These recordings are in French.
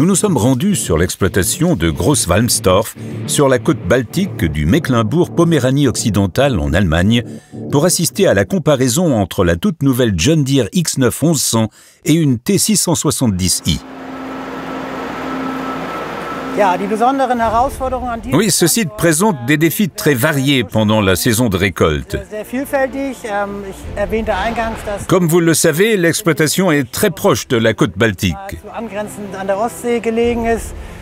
nous nous sommes rendus sur l'exploitation de Großwalmstorf, sur la côte baltique du Mecklembourg-Poméranie occidentale en Allemagne, pour assister à la comparaison entre la toute nouvelle John Deere X9 1100 et une T670i. Oui, ce site présente des défis très variés pendant la saison de récolte. Comme vous le savez, l'exploitation est très proche de la côte baltique.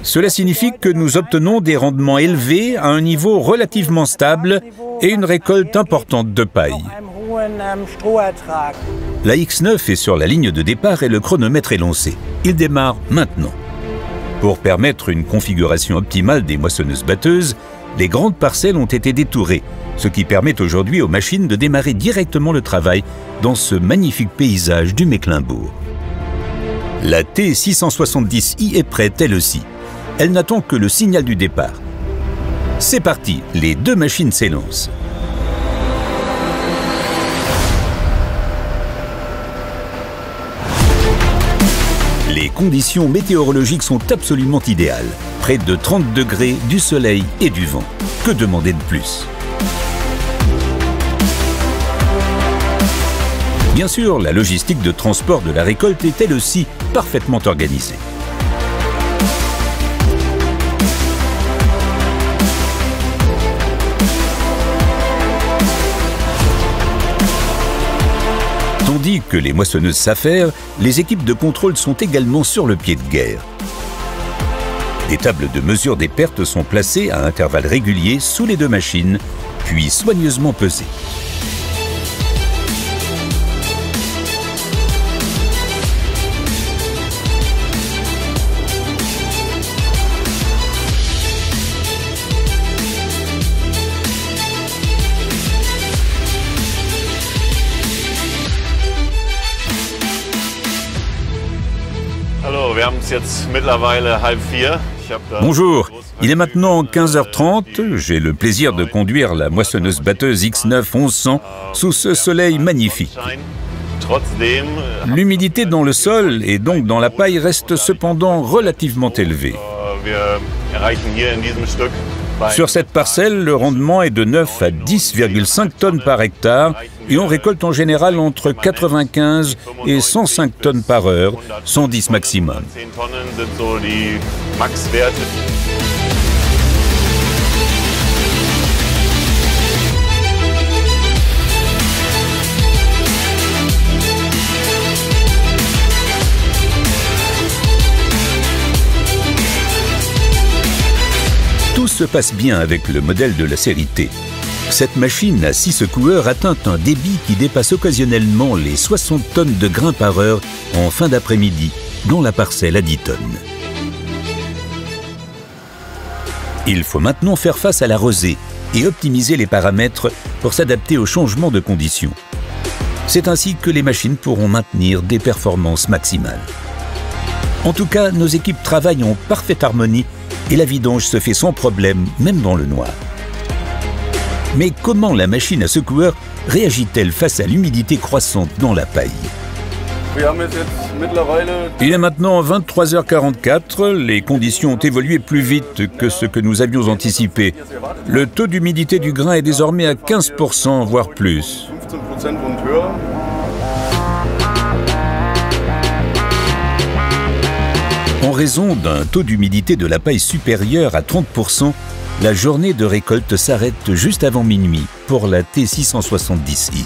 Cela signifie que nous obtenons des rendements élevés à un niveau relativement stable et une récolte importante de paille. La X9 est sur la ligne de départ et le chronomètre est lancé. Il démarre maintenant. Pour permettre une configuration optimale des moissonneuses-batteuses, les grandes parcelles ont été détourées, ce qui permet aujourd'hui aux machines de démarrer directement le travail dans ce magnifique paysage du Mecklembourg. La T670i est prête elle aussi. Elle n'attend que le signal du départ. C'est parti, les deux machines s'élancent. Les conditions météorologiques sont absolument idéales. Près de 30 degrés, du soleil et du vent. Que demander de plus? Bien sûr, la logistique de transport de la récolte est elle aussi parfaitement organisée. Tandis que les moissonneuses s'affairent, les équipes de contrôle sont également sur le pied de guerre. Des tables de mesure des pertes sont placées à intervalles réguliers sous les deux machines, puis soigneusement pesées. Bonjour, il est maintenant 15h30, j'ai le plaisir de conduire la moissonneuse-batteuse X9 1100 sous ce soleil magnifique. L'humidité dans le sol et donc dans la paille reste cependant relativement élevée. Sur cette parcelle, le rendement est de 9 à 10,5 tonnes par hectare et on récolte en général entre 95 et 105 tonnes par heure, 110 maximum. Tout se passe bien avec le modèle de la série T. Cette machine à 6 secoueurs atteint un débit qui dépasse occasionnellement les 60 tonnes de grains par heure en fin d'après-midi, dans la parcelle à 10 tonnes. Il faut maintenant faire face à la rosée et optimiser les paramètres pour s'adapter aux changements de conditions. C'est ainsi que les machines pourront maintenir des performances maximales. En tout cas, nos équipes travaillent en parfaite harmonie et la vidange se fait sans problème, même dans le noir. Mais comment la machine à secoueur réagit-elle face à l'humidité croissante dans la paille? Il est maintenant 23h44, les conditions ont évolué plus vite que ce que nous avions anticipé. Le taux d'humidité du grain est désormais à 15%, voire plus. En raison d'un taux d'humidité de la paille supérieur à 30%, la journée de récolte s'arrête juste avant minuit pour la T670i.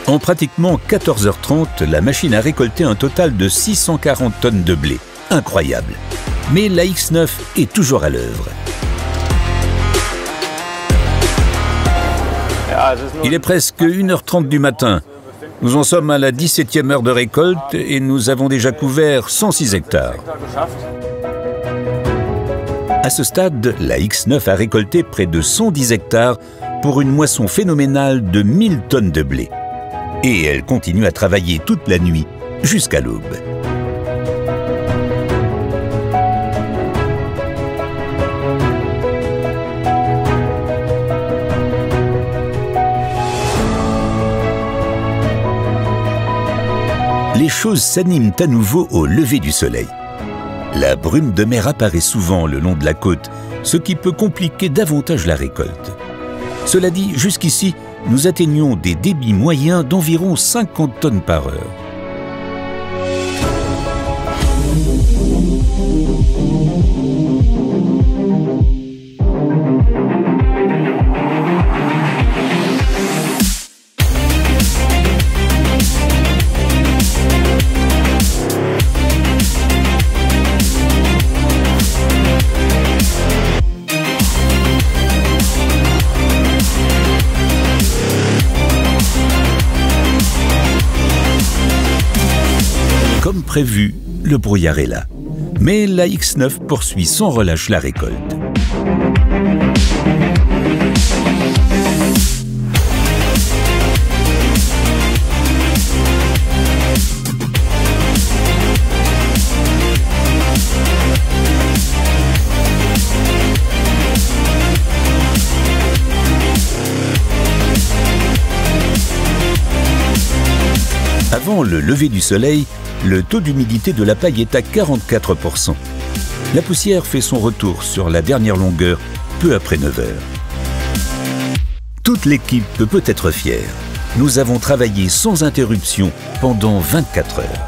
En pratiquement 14h30, la machine a récolté un total de 640 tonnes de blé. Incroyable. Mais la X9 est toujours à l'œuvre. Il est presque 1h30 du matin. Nous en sommes à la 17e heure de récolte et nous avons déjà couvert 106 hectares. À ce stade, la X9 a récolté près de 110 hectares pour une moisson phénoménale de 1000 tonnes de blé. Et elle continue à travailler toute la nuit jusqu'à l'aube. Les choses s'animent à nouveau au lever du soleil. La brume de mer apparaît souvent le long de la côte, ce qui peut compliquer davantage la récolte. Cela dit, jusqu'ici, nous atteignons des débits moyens d'environ 50 tonnes par heure. Comme prévu, le brouillard est là. Mais la X9 poursuit sans relâche la récolte. Avant le lever du soleil, le taux d'humidité de la paille est à 44%. La poussière fait son retour sur la dernière longueur peu après 9 heures. Toute l'équipe peut être fière. Nous avons travaillé sans interruption pendant 24 heures.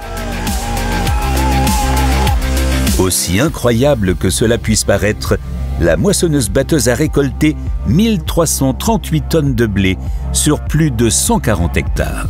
Aussi incroyable que cela puisse paraître, la moissonneuse-batteuse a récolté 1338 tonnes de blé sur plus de 140 hectares.